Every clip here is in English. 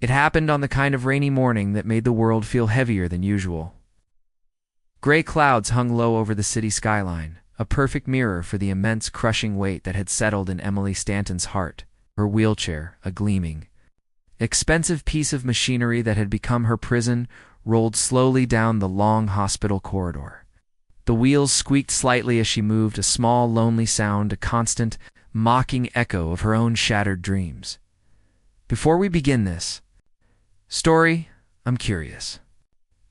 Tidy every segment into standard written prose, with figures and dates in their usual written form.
It happened on the kind of rainy morning that made the world feel heavier than usual. Gray clouds hung low over the city skyline, a perfect mirror for the immense crushing weight that had settled in Emily Stanton's heart, her wheelchair, a gleaming, expensive piece of machinery that had become her prison, rolled slowly down the long hospital corridor. The wheels squeaked slightly as she moved, a small, lonely sound, a constant, mocking echo of her own shattered dreams. Before we begin this story, I'm curious.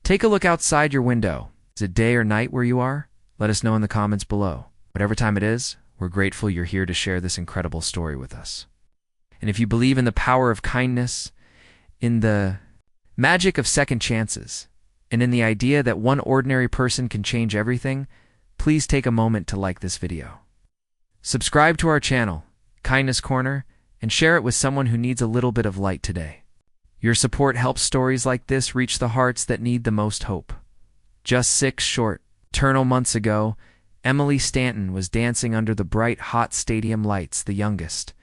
Take a look outside your window. Is it day or night where you are? Let us know in the comments below. Whatever time it is, we're grateful you're here to share this incredible story with us. And if you believe in the power of kindness, in the magic of second chances, and in the idea that one ordinary person can change everything, please take a moment to like this video. Subscribe to our channel, Kindness Corner, and share it with someone who needs a little bit of light today. Your support helps stories like this reach the hearts that need the most hope. Just 6 short, eternal months ago, Emily Stanton was dancing under the bright, hot stadium lights, the youngest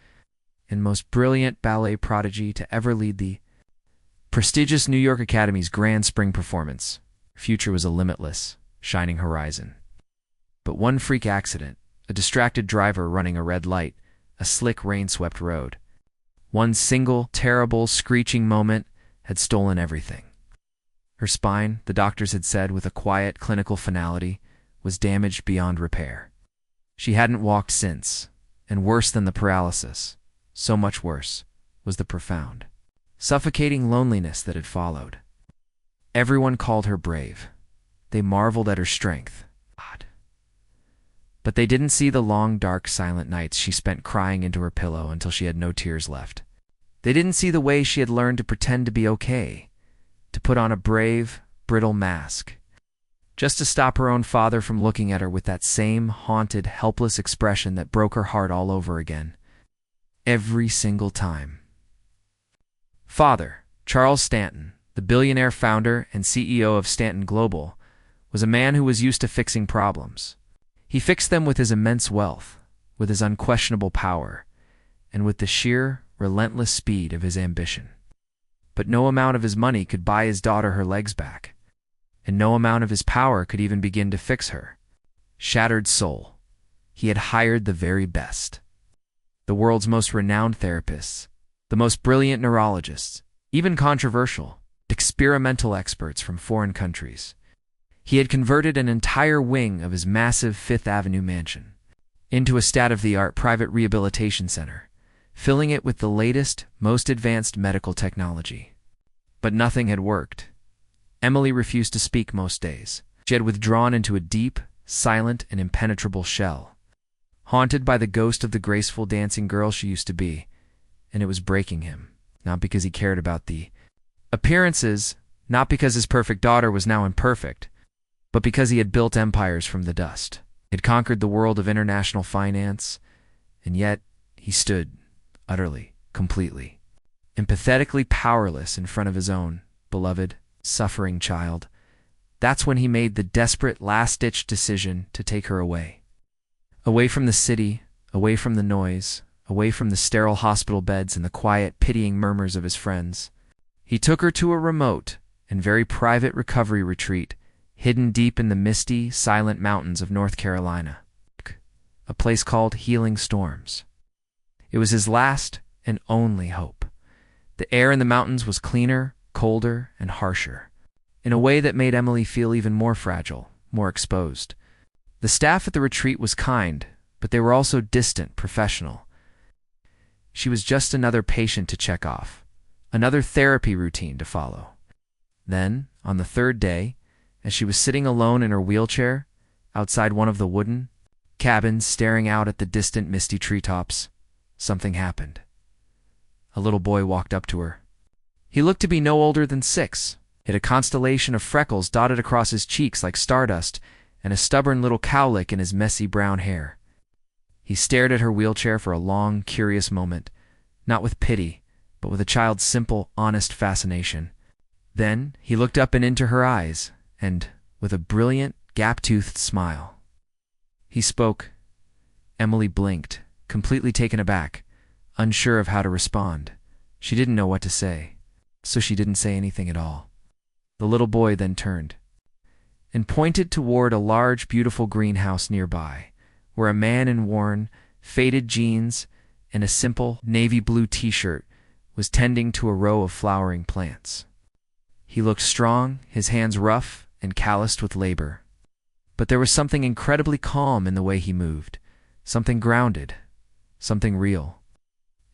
and most brilliant ballet prodigy to ever lead the prestigious New York Academy's grand spring performance. Her future was a limitless, shining horizon. But one freak accident, a distracted driver running a red light, a slick, rain-swept road. One single, terrible, screeching moment had stolen everything. Her spine, the doctors had said with a quiet, clinical finality, was damaged beyond repair. She hadn't walked since, and worse than the paralysis, so much worse, was the profound, suffocating loneliness that had followed. Everyone called her brave. They marveled at her strength. But they didn't see the long, dark, silent nights she spent crying into her pillow until she had no tears left. They didn't see the way she had learned to pretend to be okay, to put on a brave, brittle mask, just to stop her own father from looking at her with that same haunted, helpless expression that broke her heart all over again. Every single time. Father, Charles Stanton, the billionaire founder and CEO of Stanton Global, was a man who was used to fixing problems. He fixed them with his immense wealth, with his unquestionable power, and with the sheer, relentless speed of his ambition. But no amount of his money could buy his daughter her legs back, and no amount of his power could even begin to fix her shattered soul. He had hired the very best. The world's most renowned therapists, the most brilliant neurologists, even controversial, experimental experts from foreign countries. He had converted an entire wing of his massive Fifth Avenue mansion into a state-of-the-art private rehabilitation center, filling it with the latest, most advanced medical technology. But nothing had worked. Emily refused to speak most days. She had withdrawn into a deep, silent, and impenetrable shell, haunted by the ghost of the graceful dancing girl she used to be, and it was breaking him, not because he cared about the appearances, not because his perfect daughter was now imperfect, but because he had built empires from the dust. He had conquered the world of international finance, and yet he stood, utterly, completely, empathetically powerless in front of his own beloved, suffering child. That's when he made the desperate, last-ditch decision to take her away. Away from the city, away from the noise, away from the sterile hospital beds and the quiet, pitying murmurs of his friends. He took her to a remote and very private recovery retreat, hidden deep in the misty, silent mountains of North Carolina, a place called Healing Storms. It was his last and only hope. The air in the mountains was cleaner, colder, and harsher, in a way that made Emily feel even more fragile, more exposed. The staff at the retreat was kind, but they were also distant, professional. She was just another patient to check off, another therapy routine to follow. Then, on the 3rd day, as she was sitting alone in her wheelchair, outside one of the wooden cabins staring out at the distant misty treetops, something happened. A little boy walked up to her. He looked to be no older than 6. He had a constellation of freckles dotted across his cheeks like stardust, and a stubborn little cowlick in his messy brown hair. He stared at her wheelchair for a long, curious moment, not with pity, but with a child's simple, honest fascination. Then he looked up and into her eyes, and, with a brilliant, gap-toothed smile, he spoke. Emily blinked, completely taken aback, unsure of how to respond. She didn't know what to say. so she didn't say anything at all. The little boy then turned and pointed toward a large, beautiful greenhouse nearby, where a man in worn, faded jeans and a simple navy blue t-shirt was tending to a row of flowering plants. He looked strong, his hands rough and calloused with labor. But there was something incredibly calm in the way he moved, something grounded, something real.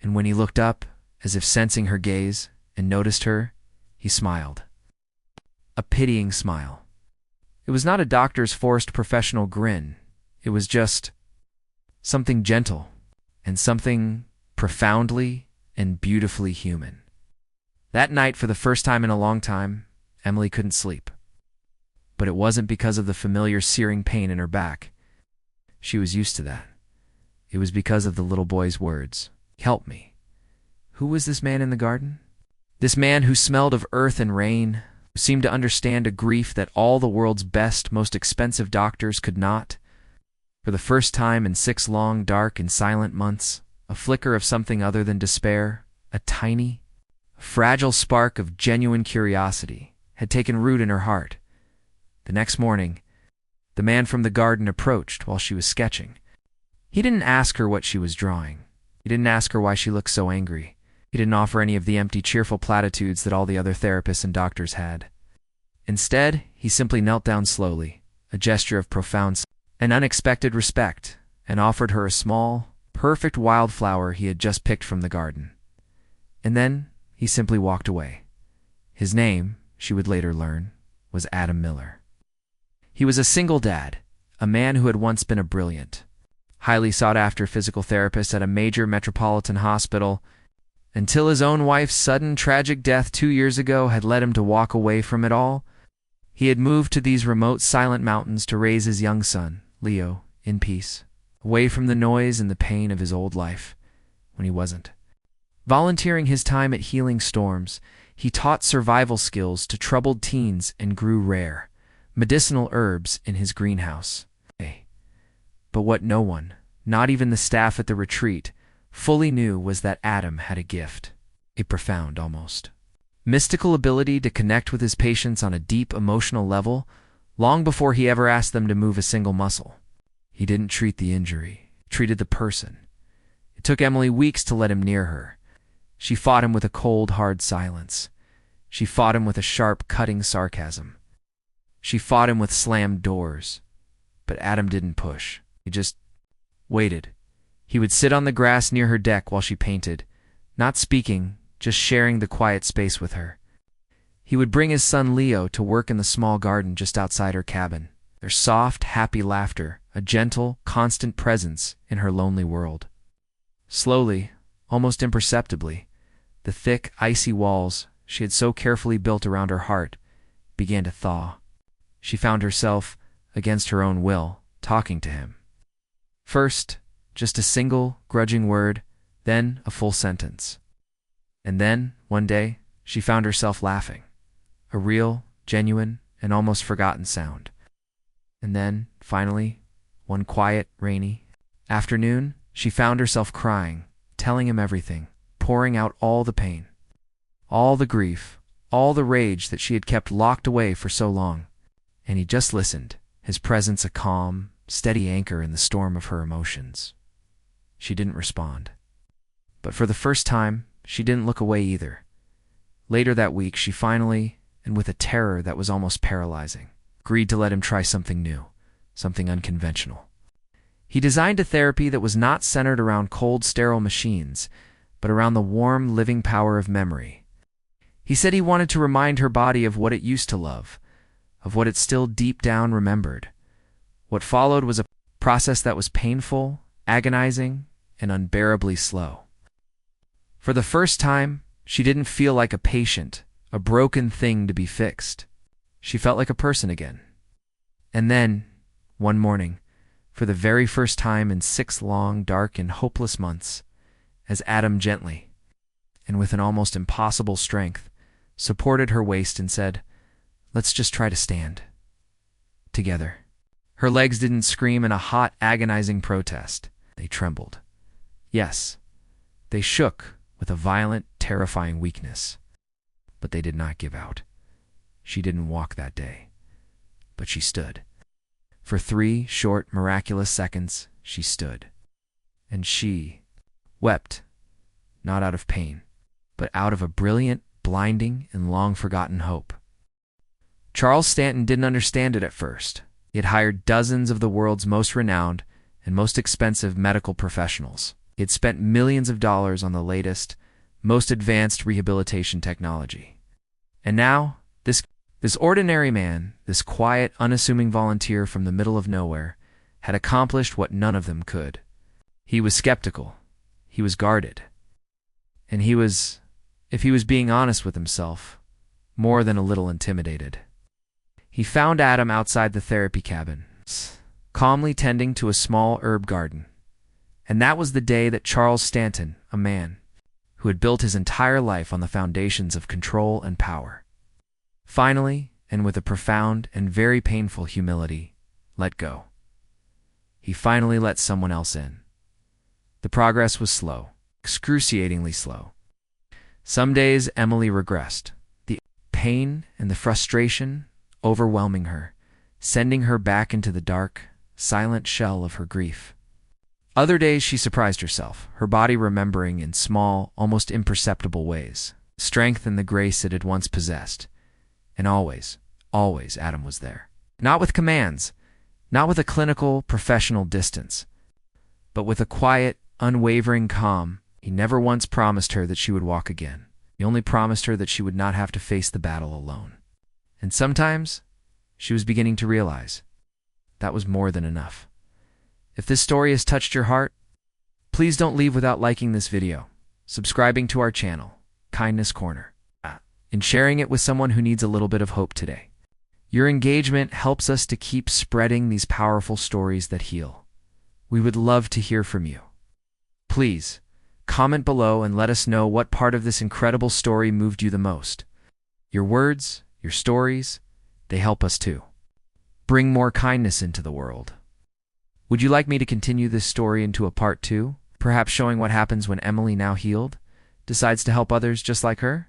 And when he looked up, as if sensing her gaze, and noticed her, he smiled. A pitying smile. It was not a doctor's forced professional grin. It was just something gentle and something profoundly and beautifully human. That night, for the first time in a long time, Emily couldn't sleep. But it wasn't because of the familiar searing pain in her back. She was used to that. It was because of the little boy's words. Help me. Who was this man in the garden? This man who smelled of earth and rain, who seemed to understand a grief that all the world's best, most expensive doctors could not. For the first time in 6 long, dark, and silent months, a flicker of something other than despair, a tiny, fragile spark of genuine curiosity, had taken root in her heart. The next morning, the man from the garden approached while she was sketching. He didn't ask her what she was drawing. He didn't ask her why she looked so angry. He didn't offer any of the empty, cheerful platitudes that all the other therapists and doctors had. Instead, he simply knelt down slowly, a gesture of profound and unexpected respect, and offered her a small, perfect wildflower he had just picked from the garden. And then he simply walked away. His name, she would later learn, was Adam Miller. He was a single dad, a man who had once been a brilliant, highly sought-after physical therapist at a major metropolitan hospital, until his own wife's sudden, tragic death 2 years ago had led him to walk away from it all. He had moved to these remote, silent mountains to raise his young son, Leo, in peace, away from the noise and the pain of his old life, when he wasn't. Volunteering his time at Healing Storms, he taught survival skills to troubled teens and grew rare, medicinal herbs in his greenhouse. But what no one, not even the staff at the retreat, fully knew was that Adam had a gift, a profound, almost mystical ability to connect with his patients on a deep emotional level, long before he ever asked them to move a single muscle. He didn't treat the injury, he treated the person. It took Emily weeks to let him near her. She fought him with a cold, hard silence. She fought him with a sharp, cutting sarcasm. She fought him with slammed doors. But Adam didn't push. He just waited. He would sit on the grass near her deck while she painted, not speaking, just sharing the quiet space with her. He would bring his son Leo to work in the small garden just outside her cabin, their soft, happy laughter, a gentle, constant presence in her lonely world. Slowly, almost imperceptibly, the thick, icy walls she had so carefully built around her heart began to thaw. She found herself, against her own will, talking to him. First, just a single, grudging word, then a full sentence. And then, one day, she found herself laughing. A real, genuine, and almost forgotten sound. And then, finally, one quiet, rainy afternoon, she found herself crying, telling him everything, pouring out all the pain, all the grief, all the rage that she had kept locked away for so long. And he just listened, his presence a calm, steady anchor in the storm of her emotions. She didn't respond. But for the first time, she didn't look away either. Later that week, she finally, and with a terror that was almost paralyzing, agreed to let him try something new, something unconventional. He designed a therapy that was not centered around cold, sterile machines, but around the warm, living power of memory. He said he wanted to remind her body of what it used to love, of what it still deep down remembered. What followed was a process that was painful, agonizing, and unbearably slow. For the first time, she didn't feel like a patient, a broken thing to be fixed. She felt like a person again. And then, one morning, for the very first time in 6 long, dark, and hopeless months, as Adam gently, and with an almost impossible strength, supported her waist and said, "Let's just try to stand. Together." Her legs didn't scream in a hot, agonizing protest. They trembled. Yes, they shook with a violent, terrifying weakness. But they did not give out. She didn't walk that day, but she stood. For 3 short, miraculous seconds, she stood. And she wept, not out of pain, but out of a brilliant, blinding, and long-forgotten hope. Charles Stanton didn't understand it at first. He had hired dozens of the world's most renowned and most expensive medical professionals. He had spent millions of dollars on the latest, most advanced rehabilitation technology. And now, this ordinary man, this quiet, unassuming volunteer from the middle of nowhere, had accomplished what none of them could. He was skeptical. He was guarded. And he was, if he was being honest with himself, more than a little intimidated. He found Adam outside the therapy cabin, calmly tending to a small herb garden. And that was the day that Charles Stanton, a man who had built his entire life on the foundations of control and power, finally, and with a profound and very painful humility, let go. He finally let someone else in. The progress was slow, excruciatingly slow. Some days Emily regressed, the pain and the frustration overwhelming her, sending her back into the dark, silent shell of her grief. Other days she surprised herself, her body remembering in small, almost imperceptible ways, strength and the grace it had once possessed. And always, always Adam was there. Not with commands, not with a clinical, professional distance, but with a quiet, unwavering calm. He never once promised her that she would walk again. He only promised her that she would not have to face the battle alone. And sometimes, she was beginning to realize, that was more than enough. If this story has touched your heart, please don't leave without liking this video, subscribing to our channel, Kindness Corner, and sharing it with someone who needs a little bit of hope today. Your engagement helps us to keep spreading these powerful stories that heal. We would love to hear from you. Please, comment below and let us know what part of this incredible story moved you the most. Your words, your stories, they help us too. Bring more kindness into the world. Would you like me to continue this story into a part 2? Perhaps showing what happens when Emily, now healed, decides to help others just like her?